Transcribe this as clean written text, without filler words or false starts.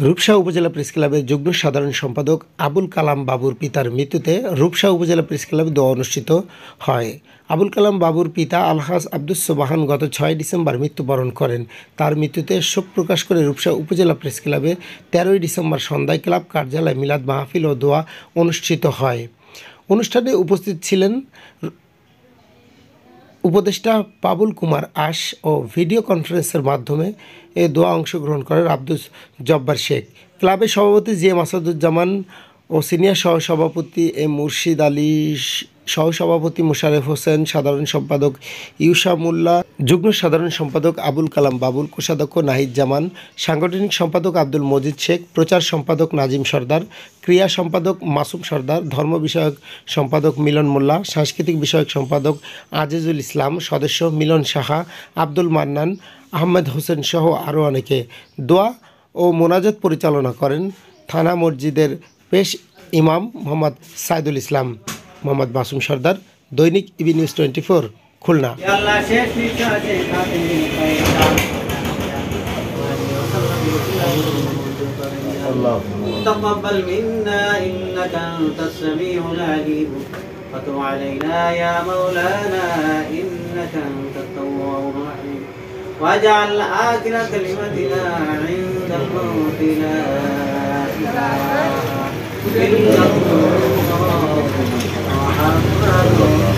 রূপসা উপজেলা প্রেস ক্লাবের যুগ্ম সাধারণ সম্পাদক আবুল কালাম বাবুর পিতার মৃত্যুতে রূপসা উপজেলা প্রেস ক্লাবে দোয়া অনুষ্ঠিত হয়। আবুল কালাম বাবুর পিতা আলহাজ আব্দুস সোবাহান গত 6 ডিসেম্বর মৃত্যুবরণ করেন। তার মৃত্যুতে শোক প্রকাশ করে রূপসা উপজেলা প্রেস ক্লাবে 13 ডিসেম্বর সন্ধ্যায় ক্লাব কার্যালয়ে মিলাদ মাহফিল ও দোয়া অনুষ্ঠিত হয়। অনুষ্ঠানে উপস্থিত ছিলেন উপদেষ্টা পাবুল কুমার আশ ও ভিডিও কনফারেন্সের মাধ্যমে এ দোয়া অংশগ্রহণ করেন আব্দুস জব্বার শেখ, ক্লাবের সভাপতি জি এম আসাদুজ্জামান ও সিনিয়র সহসভাপতি এম মুর্শিদ আলী, সহসভাপতি মোশারেফ হোসেন, সাধারণ সম্পাদক ইউসা মোল্লা, যুগ্ম সাধারণ সম্পাদক আবুল কালাম বাবুল, কোষাধ্যক্ষ নাহিদ জামান, সাংগঠনিক সম্পাদক আব্দুল মজিদ শেখ, প্রচার সম্পাদক নাজিম সর্দার, ক্রিয়া সম্পাদক মাসুম সর্দার, ধর্ম বিষয়ক সম্পাদক মিলন মোল্লা, সাংস্কৃতিক বিষয়ক সম্পাদক আজিজুল ইসলাম, সদস্য মিলন সাহা, আব্দুল মান্নান, আহমেদ হোসেন সহ আরও অনেকে। দোয়া ও মোনাজাত পরিচালনা করেন থানা মসজিদের পেশ ইমাম মোহাম্মদ সাইদুল ইসলাম। মোহাম্মদ মাসুম সর্দার, দৈনিক ইবি নিউজ 24, খুলনা। تقبل منا إنك أنت السميع العليم وتب علينا يا مولانا إنك أنت التواب الرحيم واجعل آخر كلمتنا عند الموت لا إله إلا الله محمد